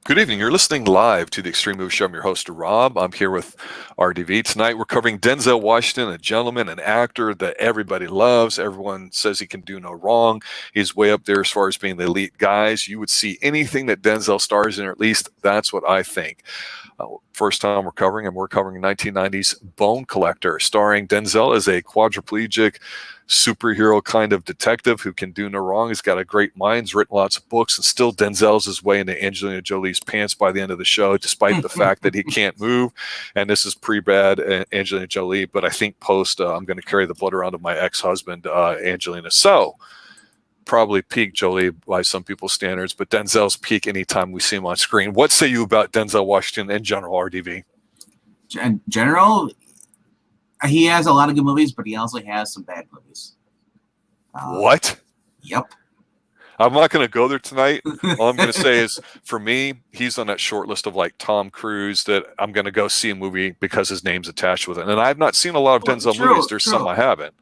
Good evening. You're listening live to the Extreme Movie Show. I'm your host, Rob. I'm here with RDV. Tonight we're covering Denzel Washington, a gentleman, an actor that everybody loves. Everyone says he can do no wrong. He's way up there as far as being the elite guys. You would see anything that Denzel stars in, or at least that's what I think. First time we're covering 1990's Bone Collector, starring Denzel as a quadriplegic superhero kind of detective who can do no wrong. He's got a great mind, he's written lots of books, and still Denzel's his way into Angelina Jolie's pants by the end of the show, despite the fact that he can't move. And this is pre-bad Angelina Jolie, but I think post, I'm going to carry the blood around of my ex-husband, Angelina. So probably peak Jolie by some people's standards, but Denzel's peak anytime we see him on screen. What say you about Denzel Washington in general, RDV? In general, he has a lot of good movies, but he also has some bad movies. What? Yep. I'm not going to go there tonight. All I'm going to say is, for me, he's on that short list of like Tom Cruise that I'm going to go see a movie because his name's attached with it. And I've not seen a lot of Denzel movies. There's some I haven't.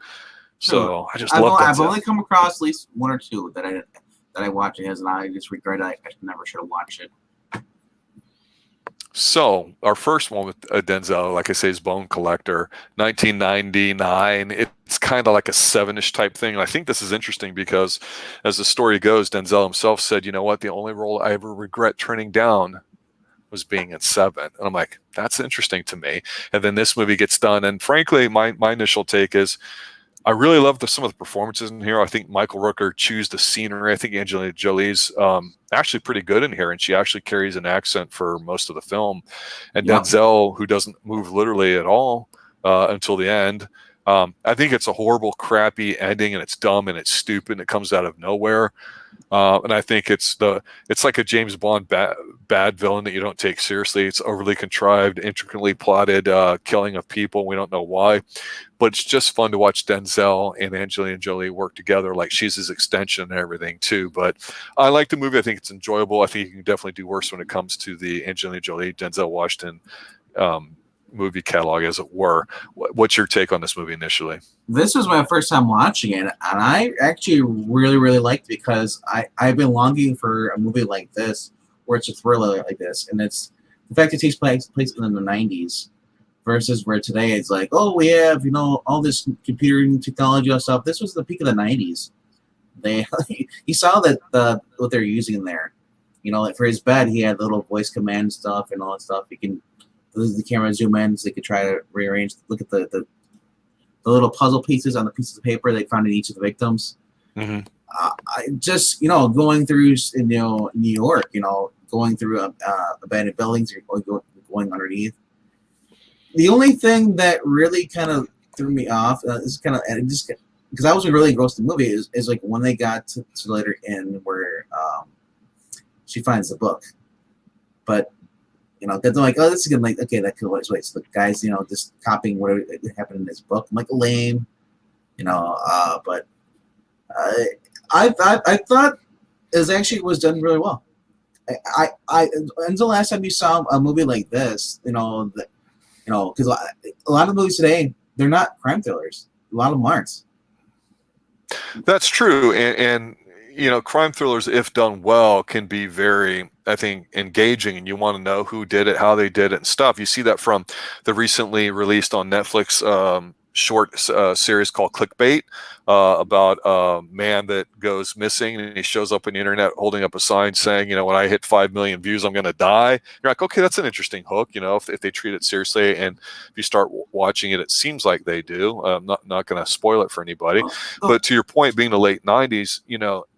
So I just love Denzel. I've only come across at least one or two that I watch his, and I just regret I never should have watched it. So our first one with Denzel, like I say, is Bone Collector, 1999. It's kind of like a Seven-ish type thing. And I think this is interesting because as the story goes, Denzel himself said, you know what, the only role I ever regret turning down was being in Seven. And I'm like, that's interesting to me. And then this movie gets done. And frankly, my initial take is, I really love some of the performances in here. I think Michael Rooker chews the scenery. I think Angelina Jolie's actually pretty good in here, and she actually carries an accent for most of the film. And Denzel, who doesn't move literally at all until the end. I think it's a horrible, crappy ending, and it's dumb and it's stupid and it comes out of nowhere. And I think it's like a James Bond bad villain that you don't take seriously. It's overly contrived, intricately plotted killing of people. We don't know why, but it's just fun to watch Denzel and Angelina Jolie work together. Like she's his extension and everything too. But I like the movie. I think it's enjoyable. I think you can definitely do worse when it comes to the Angelina Jolie, Denzel Washington movie catalog, as it were. What's your take on this movie initially? This was my first time watching it, and I actually really, really liked it because I've been longing for a movie like this, where it's a thriller like this, and it's the fact it takes place in the 90s versus where today it's like, oh, we have, all this computer technology and stuff. This was the peak of the 90s. He saw that what they're using in there. Like for his bed, he had little voice command stuff and all that stuff. He can the camera zoom in so they could try to rearrange, look at the little puzzle pieces on the pieces of paper they found in each of the victims. Mm-hmm. I just, going through, New York, going through abandoned buildings, or going underneath. The only thing that really kind of threw me off is kind of, and just because I wasn't really engrossed in the movie, is like when they got to later in where she finds the book, but. Because I'm like, oh, this is gonna okay, that could wait. So the guys, just copying what happened in this book. I'm like, lame, but I thought it was done really well. When's the last time you saw a movie like this? Because a lot of movies today, they're not crime thrillers. A lot of them aren't. That's true, and crime thrillers, if done well, can be very, I think, engaging, and you want to know who did it, how they did it, and stuff. You see that from the recently released on Netflix short series called Clickbait about a man that goes missing, and he shows up on the internet holding up a sign saying, when I hit 5 million views, I'm going to die. You're like, okay, that's an interesting hook, if they treat it seriously, and if you start watching it, it seems like they do. I'm not going to spoil it for anybody, but to your point, being the late 90s,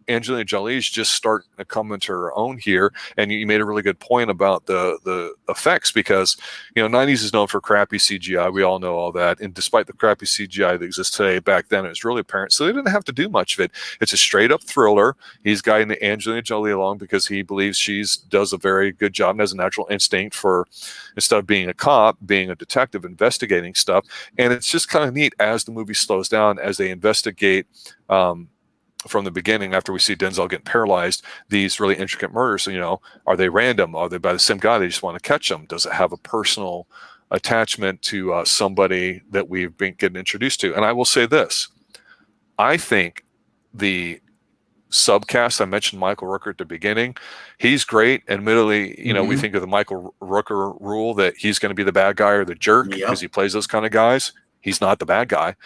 Angelina Jolie is just starting to come into her own here, and you made a really good point about the effects, because 90s is known for crappy CGI. We all know all that, and despite the crappy CGI that exists today, back then it was really apparent. So they didn't have to do much of it. It's a straight up thriller. He's guiding Angelina Jolie along because he believes she does a very good job and has a natural instinct for, instead of being a cop, being a detective, investigating stuff. And it's just kind of neat as the movie slows down, as they investigate from the beginning, after we see Denzel getting paralyzed, these really intricate murders. Are they random? Are they by the same guy? They just want to catch them. Does it have a personal attachment to somebody that we've been getting introduced to? And I will say this: I think the subcast. I mentioned Michael Rooker at the beginning. He's great. Admittedly, you know, we think of the Michael Rooker rule that he's going to be the bad guy or the jerk because he plays those kind of guys. He's not the bad guy.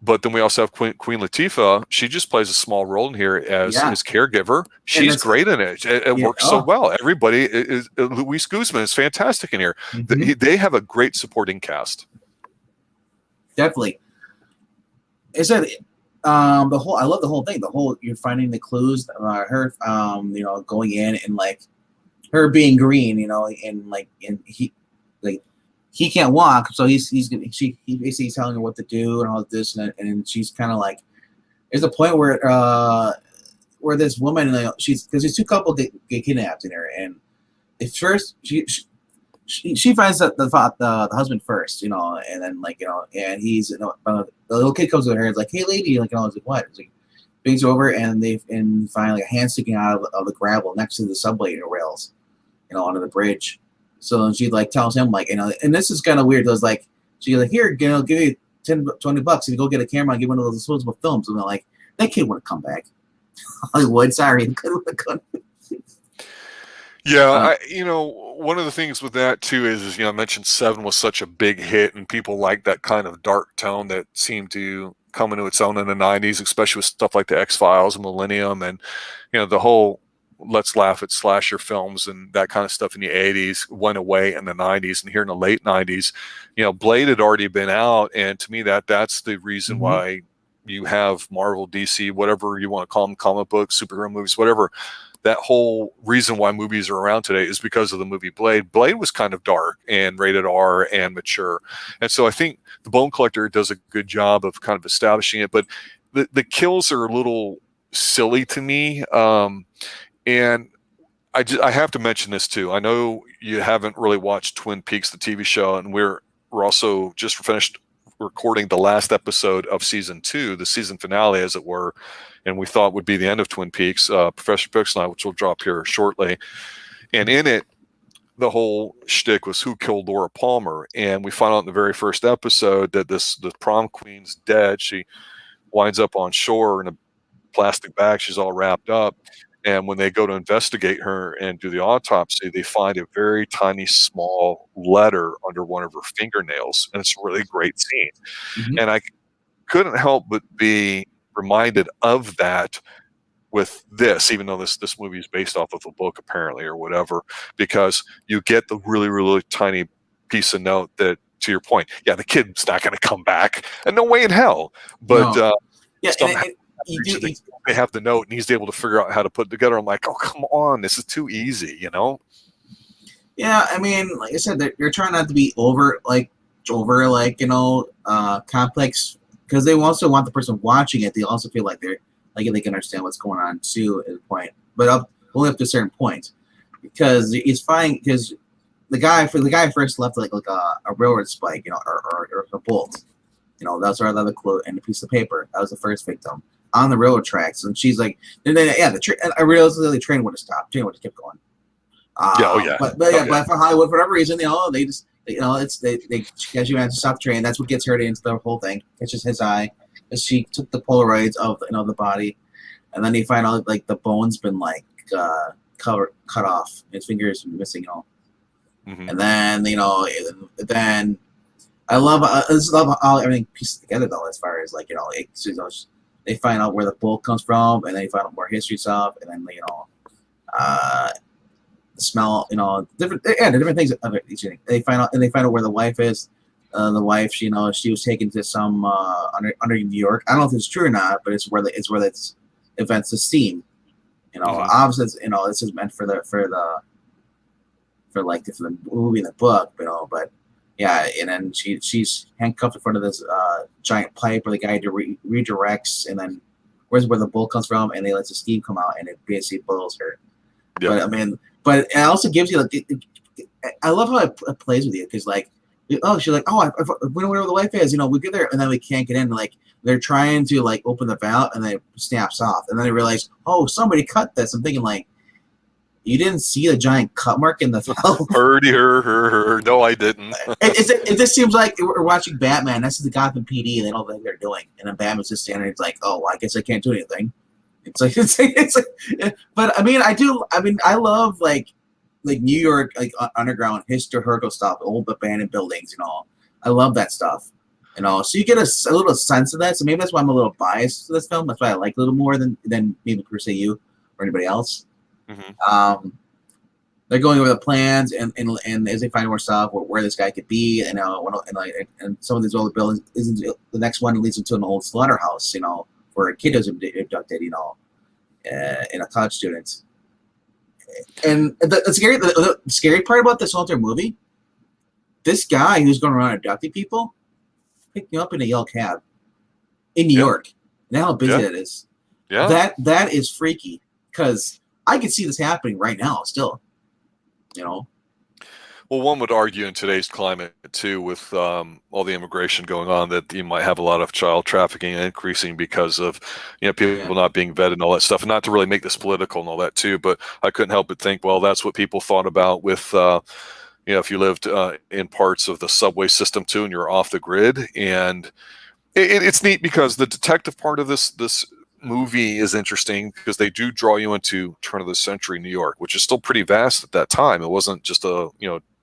But then we also have Queen Latifah. She just plays a small role in here as his caregiver. She's great in it. It works so well. Everybody is Luis Guzmán is fantastic in here. They have a great supporting cast. Definitely. Is that I love the whole thing. The whole you're finding the clues. Her, you know, going in and like her being green, you know, and he can't walk, so he's basically telling her what to do and all this, and she's kind of like, there's a point where this woman, because these two couple get kidnapped in her, and at first she finds the husband first, you know, and then like, you know, and he's, you know, the little kid comes to her and is like, hey lady, like, you know, I was like, what? It's like, brings over and find like a hand sticking out of the gravel next to the subway rails, you know, under the bridge. So she like tells him like, you know, and this is kind of weird. It was like, she's like, here, you know, give you $10-$20 if you go get a camera and get one of those disposable films. And they're like, that kid would have come back. Hollywood, sorry, the kid would have come. Yeah, you know, one of the things with that too is, you know, I mentioned Seven was such a big hit, and people like that kind of dark tone that seemed to come into its own in the 90s, especially with stuff like the X-Files and Millennium, and, you know, the whole let's laugh at slasher films and that kind of stuff in the 80s went away in the 90s. And here in the late 90s, you know, Blade had already been out, and to me that's the reason why you have Marvel, DC, whatever you want to call them, comic books, superhero movies, whatever. That whole reason why movies are around today is because of the movie Blade. Blade was kind of dark and rated R and mature. And so I think The Bone Collector does a good job of kind of establishing it, but the kills are a little silly to me. And I have to mention this too. I know you haven't really watched Twin Peaks, the TV show, and we're also just finished recording the last episode of season 2, the season finale, as it were, and we thought would be the end of Twin Peaks, Professor Pix and I, which will drop here shortly. And in it, the whole shtick was who killed Laura Palmer, and we find out in the very first episode that the prom queen's dead. She winds up on shore in a plastic bag. She's all wrapped up. And when they go to investigate her and do the autopsy, they find a very tiny, small letter under one of her fingernails. And it's a really great scene. And I couldn't help but be reminded of that with this, even though this movie is based off of a book, apparently, or whatever, because you get the really, really tiny piece of note that, to your point, yeah, the kid's not going to come back. And no way in hell. But they have the note, and he's able to figure out how to put it together. I'm like, oh, come on, this is too easy, you know? Yeah, I mean, like I said, they're trying not to be over, you know, complex, because they also want the person watching it. They also feel like they can understand what's going on too at a point, but only up to a certain point, because it's fine. Because the guy first left like a railroad spike, you know, or a bolt, you know, that's our other quote, and a piece of paper. That was the first victim on the railroad tracks, and she's like, I realized the train would have stopped. Train would have kept going. But for Hollywood, for whatever reason, you know, they just, you know, they catch you to stop the train. That's what gets her into the whole thing. Catches his eye, as she took the Polaroids of, you know, the body, and then they find out like the bone's been like cut off. His fingers missing, you know. And then, you know, I love how everything pieces together though, as far as like, you know, they find out where the bolt comes from, and then they find out more history stuff, and then, you know, the smell, you know, the different things of it. They find out where the wife is. The wife, she was taken to some under New York. I don't know if it's true or not, but it's where it's events the steam. You know, obviously, you know, this is meant for the movie and the book, you know, but yeah, and then she's handcuffed in front of this giant pipe where the guy redirects, and then where's where the bolt comes from, and they let the steam come out, and it basically boils her. Yeah. But I mean, but it also gives you like, I love how it plays with you, because like, oh, she's like, oh, we know where the wife is, you know, we get there, and then we can't get in. Like they're trying to like open the valve, and then it snaps off, and then they realize, oh, somebody cut this. I'm thinking like, you didn't see the giant cut mark in the valve? Her. No, I didn't. It just seems like we're watching Batman. This is the Gotham PD, and they don't know what they're doing. And then Batman's just standing there, it's like, oh, I guess I can't do anything. But I mean, I love like New York, like underground historical stuff, old abandoned buildings. I love that stuff. So you get a little sense of that. So maybe that's why I'm a little biased to this film. That's why I like it a little more than maybe per se you or anybody else. Mm-hmm. They're going over the plans and as they find more stuff where this guy could be, and some of these old buildings. The next one leads them to an old slaughterhouse, where a kid was abducted, and a college student. And the scary part about this whole entire movie, this guy who's going around abducting people picked me up in a yellow cab in New York. And how busy that is. Yeah. That is freaky, because I could see this happening right now still. Well, one would argue in today's climate too, with all the immigration going on, that you might have a lot of child trafficking increasing because of people not being vetted and all that stuff. And not to really make this political and all that too, but I couldn't help but think, well, that's what people thought about with if you lived in parts of the subway system too, and you're off the grid. And it's neat because the detective part of this movie is interesting, because they do draw you into turn of the century New York, which is still pretty vast at that time. It wasn't just a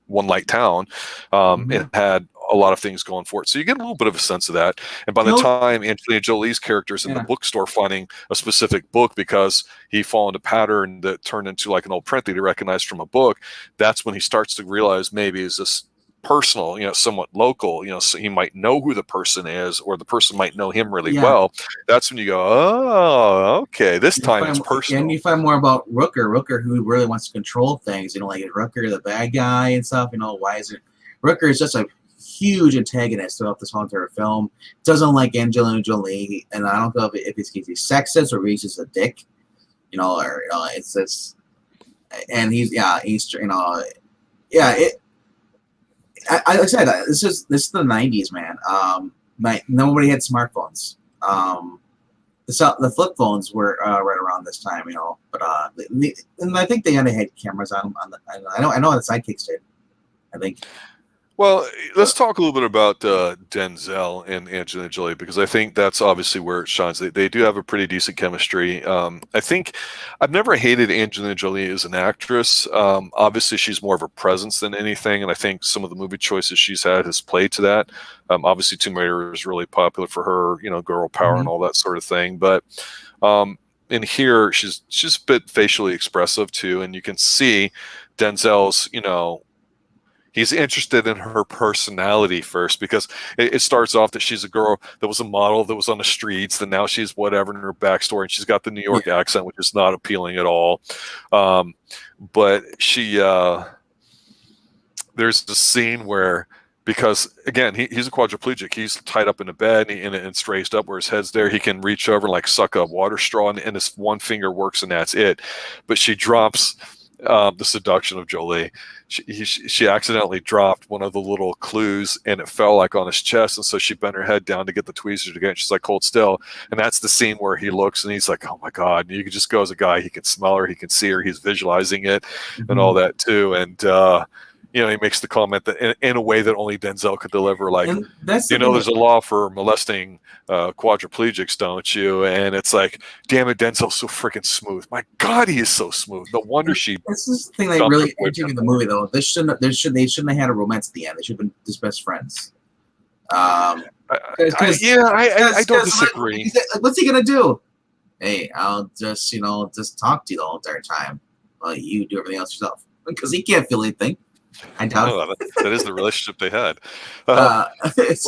one light town. It had a lot of things going for it, so you get a little bit of a sense of that. And by the time Angelina Jolie's character's in the bookstore finding a specific book because he followed a pattern that turned into like an old print that he recognized from a book, that's when he starts to realize maybe is this personal, somewhat local, so he might know who the person is, or the person might know him really well. That's when you go, oh, okay, this time it's personal. And you find more about Rooker, who really wants to control things, like Rooker, the bad guy and stuff. Why is it Rooker is just a huge antagonist throughout this whole entire film. Doesn't like Angelina Jolie, and I don't know if he's sexist or he's just a dick, or it's this, and he's like I said, this is the 90s, man. Nobody had smartphones. The flip phones were right around this time, But and I think they had cameras on them. I know the sidekicks did. I think. Well, let's talk a little bit about Denzel and Angelina Jolie, because I think that's obviously where it shines. They do have a pretty decent chemistry. I think I've never hated Angelina Jolie as an actress. Obviously, she's more of a presence than anything, and I think some of the movie choices she's had has played to that. Obviously, Tomb Raider is really popular for her, girl power and all that sort of thing. But in here, she's a bit facially expressive too, and you can see Denzel's, he's interested in her personality first, because it starts off that she's a girl that was a model that was on the streets, and now she's whatever in her backstory, and she's got the New York accent, which is not appealing at all. But she, there's the scene where, because again, he's a quadriplegic, he's tied up in a bed and it's raised up where his head's there. He can reach over and like suck a water straw, and his one finger works, and that's it. But she drops the seduction of Jolie. She accidentally dropped one of the little clues, and it fell like on his chest, and so she bent her head down to get the tweezers again. She's like, hold still. And that's the scene where he looks and he's like, oh my God. And you can just go as a guy, he can smell her, he can see her, he's visualizing it and all that too. And he makes the comment that in a way that only Denzel could deliver, like, there's a law for molesting quadriplegics, don't you? And it's like, damn it, Denzel's so freaking smooth. My God, he is so smooth. No wonder she. This is the thing that really irritated in the movie, though. They shouldn't have had a romance at the end. They should have been just best friends. I don't disagree. What's he gonna do? Hey, I'll just talk to you the whole entire time. Well, you do everything else yourself, because he can't feel anything. I doubt that is the relationship they had. Well,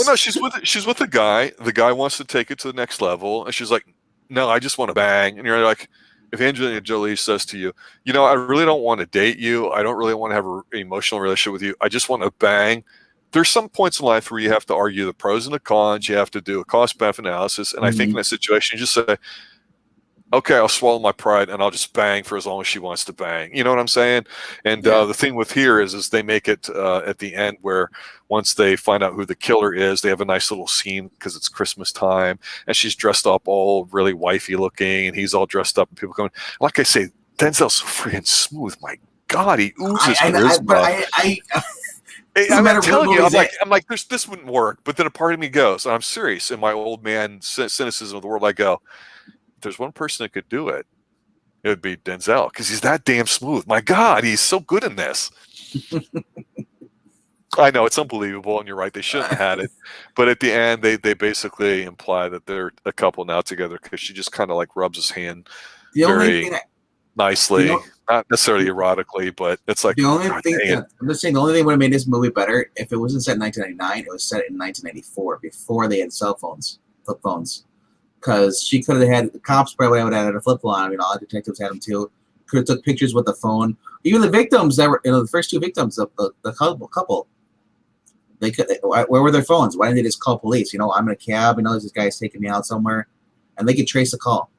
no, she's with a guy. The guy wants to take it to the next level, and she's like, "No, I just want to bang." And you're like, if Angelina Jolie says to you, I really don't want to date you. I don't really want to have an emotional relationship with you. I just want to bang. There's some points in life where you have to argue the pros and the cons. You have to do a cost-benefit analysis, and I think in that situation, you just say, okay, I'll swallow my pride and I'll just bang for as long as she wants to bang. You know what I'm saying? And the thing with here is they make it at the end where once they find out who the killer is, they have a nice little scene because it's Christmas time and she's dressed up all really wifey looking and he's all dressed up and people going, like I say, Denzel's so freaking smooth. My God, he oozes charisma. I'm telling you, I'm like, this wouldn't work. But then a part of me goes, and I'm serious. In my old man cynicism of the world, I go, if there's one person that could do it, it would be Denzel, because he's that damn smooth. My God, he's so good in this. I know it's unbelievable, and you're right. They shouldn't have had it, but at the end, they basically imply that they're a couple now together because she just kind of like rubs his hand The only very thing nicely, know- not necessarily erotically, but it's like the only God thing dang it. I'm just saying the only thing that would have made this movie better if it wasn't set in 1999, it was set in 1994 before they had flip phones. Because she could have had the cops probably would have had a flip phone. All the detectives had them too. Could have took pictures with the phone. Even the victims that were the first two victims of the couple. They could. Where were their phones? Why didn't they just call police? I'm in a cab. This guy's taking me out somewhere, and they could trace the call.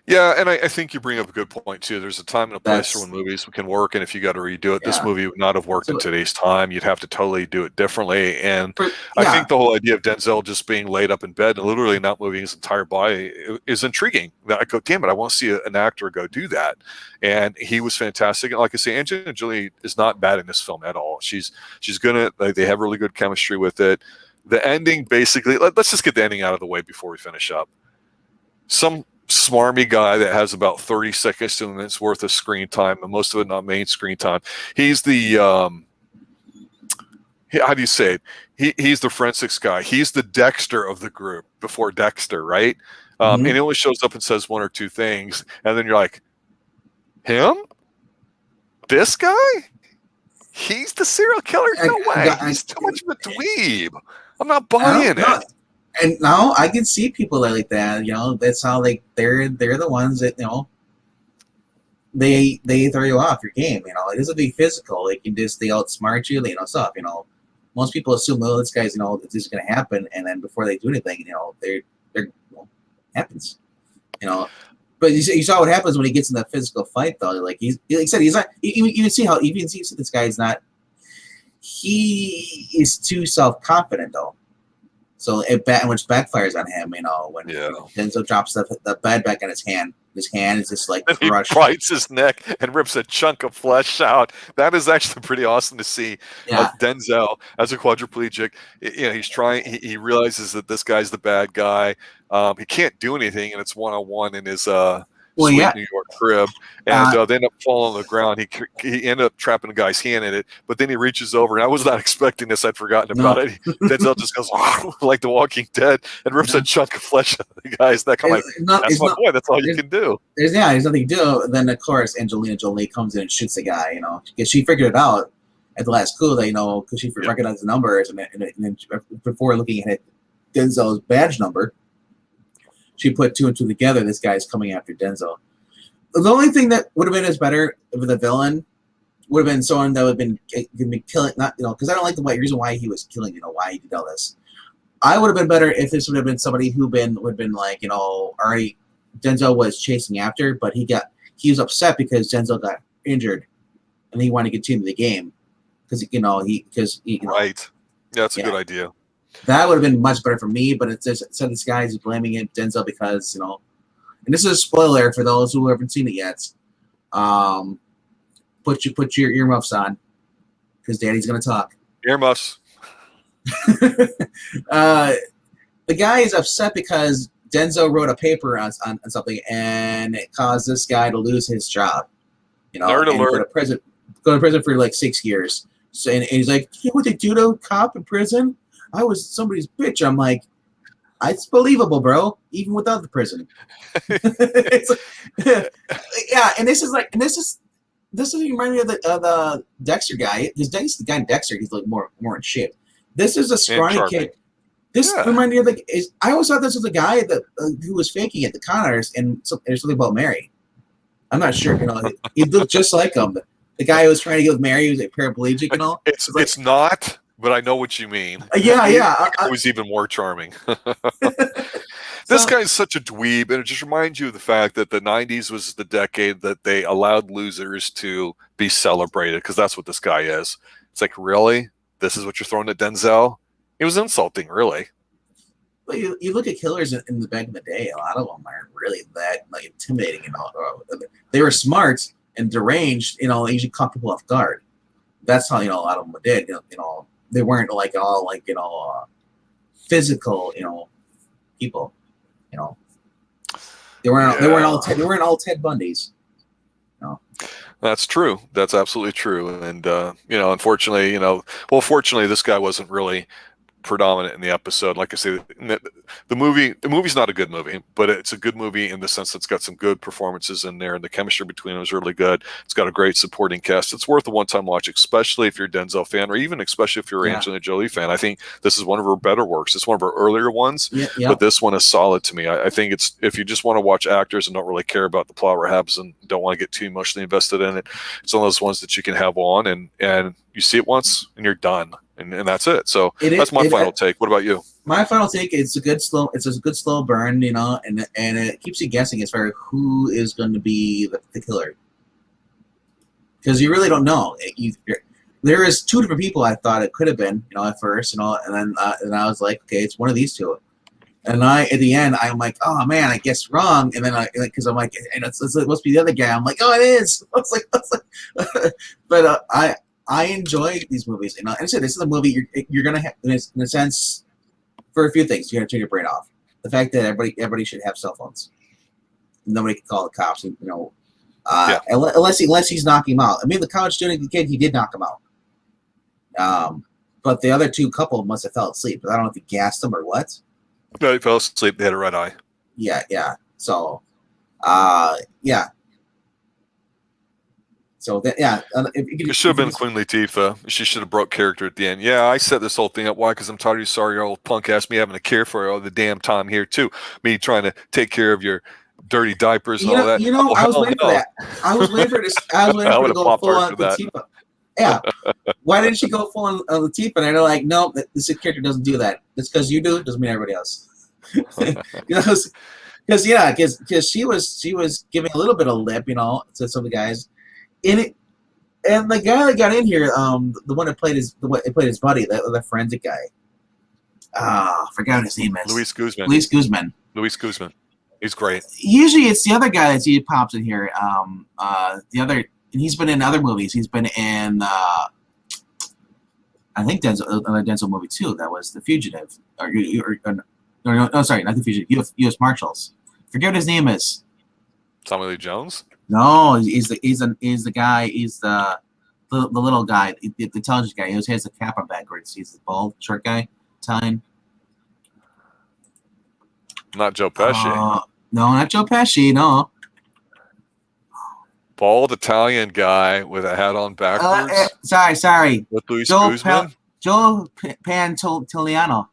Yeah, and I think you bring up a good point too. There's a time and a place for when movies can work, and if you got to redo it, this movie would not have worked in today's time. You'd have to totally do it differently. And I think the whole idea of Denzel just being laid up in bed and literally not moving his entire body is intriguing. I go, damn it, I want to see an actor go do that. And he was fantastic. And like I say, Angelina Jolie is not bad in this film at all. She's gonna. They have really good chemistry with it. The ending, basically, let's just get the ending out of the way before we finish up. Some smarmy guy that has about 30 seconds to a minute's worth of screen time, and most of it not main screen time. He's the how do you say it? He's the forensics guy. He's the Dexter of the group before Dexter, right? And he only shows up and says one or two things, and then you're like, him? This guy? He's the serial killer? No way. He's too much of a dweeb. I'm not buying it. And now I can see people like that. That's how they're the ones that they throw you off your game. It doesn't be physical. They outsmart you. Stuff. Most people assume, this guy's this is going to happen, and then before they do anything, they're happens. But you saw what happens when he gets in that physical fight, though. Like he's not. You can see how this guy is not. He is too self-confident, though. So which backfires on him, when Denzel drops the bed back in his hand. His hand is just like crushed. He bites his neck and rips a chunk of flesh out. That is actually pretty awesome to see. Denzel as a quadriplegic, he's trying. He realizes that this guy's the bad guy. He can't do anything, and it's one-on-one in his New York crib, and they end up falling on the ground. He ended up trapping the guy's hand in it, but then he reaches over, and I was not expecting this. I'd forgotten about it. Denzel just goes like The Walking Dead and rips a chunk of flesh out of the guy's neck. I'm like, that's my boy. That's all you can do. There's nothing to do. Then of course Angelina Jolie comes in and shoots the guy. Because she figured it out at the last coup. Because she recognized the numbers, and then before looking at Denzel's badge number, she put two and two together. This guy's coming after Denzel. The only thing that would have been as better if the villain would have been someone that would have been killing, not because I don't like the reason why he was killing. Why he did all this. I would have been better if this would have been somebody would have been like already Denzel was chasing after, but he was upset because Denzel got injured, and he wanted to continue the game because right. Yeah, that's a good idea. That would have been much better for me, but it's just so this guy is blaming it Denzel because and this is a spoiler for those who haven't seen it yet. Put your earmuffs on because Daddy's gonna talk. Earmuffs. The guy is upset because Denzel wrote a paper on something and it caused this guy to lose his job. Nerd alert. Go to prison for like 6 years. So and he's like, what they do to a cop in prison? I was somebody's bitch. I'm like, it's believable, bro. Even without the prison. And this remind me of the Dexter guy. Because the guy in Dexter, he's like more in shape. This is a scrawny kid. This reminded me of I always thought this was a guy that who was faking it, the con artist, and there's something about Mary. I'm not sure. He looked just like him. The guy who was trying to get with Mary, he was a paraplegic. It's not. But I know what you mean. It was even more charming. This guy's such a dweeb, and it just reminds you of the fact that the 90s was the decade that they allowed losers to be celebrated, because that's what this guy is. It's like, really? This is what you're throwing at Denzel? It was insulting, really. Well, you look at killers in the back in the day, a lot of them aren't really that intimidating. They were smart and deranged, they usually caught people off guard. That's how, a lot of them did, they weren't all physical, people, You know, they weren't all Ted Bundys. You know? That's true. That's absolutely true. And unfortunately, fortunately, this guy wasn't really predominant in the episode. Like I say, the movie's not a good movie, but it's a good movie in the sense that it's got some good performances in there, and the chemistry between them is really good. It's got a great supporting cast. It's worth a one-time watch, especially if you're a Denzel fan, or even especially if you're an Angelina Jolie fan. I think this is one of her better works. It's one of her earlier ones, but this one is solid to me. I think it's, if you just want to watch actors and don't really care about the plot or what happens and don't want to get too emotionally invested in it, it's one of those ones that you can have on and you see it once and you're done. And that's it. So that's my final take. What about you? My final take, it's a good slow burn, and it keeps you guessing as far as who is going to be the killer. Because you really don't know. There is two different people I thought it could have been, at first, and then I was like, okay, it's one of these two. And at the end, I'm like, oh man, I guess wrong. And then because I'm like, and it must be the other guy. I'm like, oh, it is. I was like, but I enjoy these movies, and I said this is a movie you're gonna have, in a sense, for a few things. You gotta turn your brain off. The fact that everybody should have cell phones. Nobody can call the cops, unless he's knocking him out. I mean, the college student kid, he did knock him out. But the other two couple must have fell asleep. I don't know if he gassed them or what. No, he fell asleep. They had a red eye. Yeah. So, yeah. So that it should have been Queen Latifah. She should have broke character at the end. Yeah, I set this whole thing up. Why? Because I'm tired of you sorry old punk ass me having to care for you all the damn time here too. Me trying to take care of your dirty diapers and all that. I was waiting for that. I was waiting for this. I was waiting for to go full on Latifah. Yeah. Why didn't she go full on Latifah? And they're like, no, this character doesn't do that. It's because you do. It doesn't mean everybody else. Because she was giving a little bit of lip, to some of the guys. In it, and the guy that got in here, the one that played his buddy, the forensic guy. I forgot what his name is. Luis Guzmán. He's great. Usually, it's the other guy that pops in here. And he's been in other movies. He's been in, I think another Denzel movie too. That was The Fugitive, no, sorry, not The Fugitive. U.S. Marshals. Forget what his name is. Tommy Lee Jones. No, he's the guy. He's the little guy, the intelligent guy. He always has the cap on backwards. He's the bald, short guy, Italian. Not Joe Pesci. No, not Joe Pesci. No. Bald Italian guy with a hat on backwards. Sorry. With Luis Guzmán. Joe Pantoliano.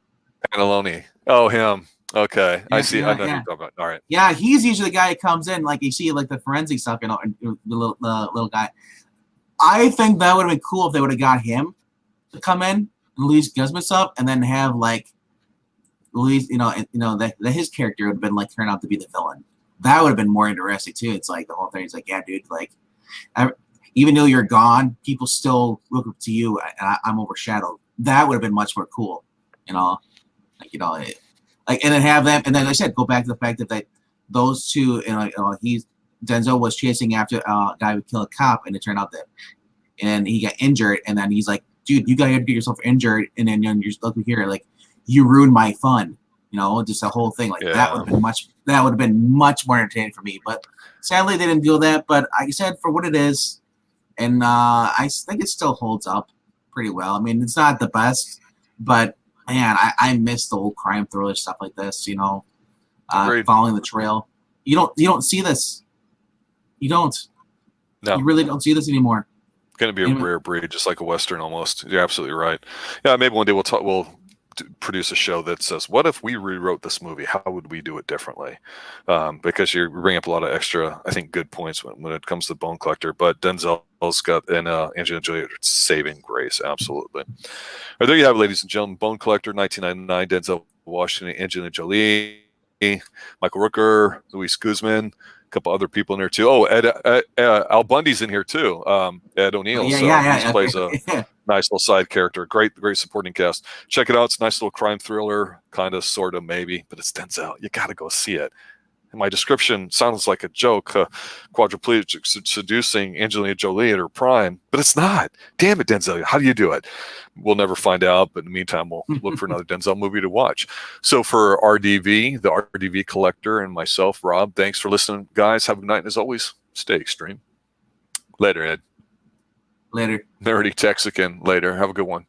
Pantalone. Oh, him. Okay, I see. I know who you're talking about. All right. Yeah, he's usually the guy that comes in, like you see, like the forensic stuff, and the little guy. I think that would have been cool if they would have got him to come in and Luis Guzmán stuff, and then have like Luis, that his character would have been like turned out to be the villain. That would have been more interesting too. It's like the whole thing. It's like, yeah, dude, like even though you're gone, people still look up to you, and I'm overshadowed. That would have been much more cool, and then have them, and then like I said, go back to the fact that those two, Denzel was chasing after a guy who killed a cop, and it turned out that, and he got injured, and then he's like, dude, you gotta get yourself injured, and then you're stuck here, like, you ruined my fun, just the whole thing, like that would have been much more entertaining for me, but sadly they didn't do that. But like I said, for what it is, and I think it still holds up pretty well. I mean, it's not the best, but man, I miss the old crime thriller stuff like this, following the trail. You don't see this. You don't. No. You really don't see this anymore. It's going to be a rare breed, just like a Western almost. You're absolutely right. Yeah, maybe one day we'll produce a show that says, what if we rewrote this movie? How would we do it differently? Because you bring up a lot of extra, I think, good points when it comes to Bone Collector. But Denzel's got, and Angelina Jolie, saving grace, absolutely. All right, there you have it, ladies and gentlemen. Bone Collector, 1999, Denzel Washington, Angelina Jolie, Michael Rooker, Luis Guzmán, a couple other people in there too. Oh, Al Bundy's in here too. Ed O'Neill. He plays a nice little side character. Great supporting cast. Check it out. It's a nice little crime thriller, kind of, sort of, maybe, but it's Denzel. You got to go see it. My description sounds like a joke, quadriplegic seducing Angelina Jolie at her prime, but it's not. Damn it, Denzel, how do you do it? We'll never find out, but in the meantime, we'll look for another Denzel movie to watch. So for RDV, the RDV collector, and myself, Rob, thanks for listening, guys. Have a good night, and as always, stay extreme. Later, Ed. Later. Nerdy Texican. Later. Have a good one.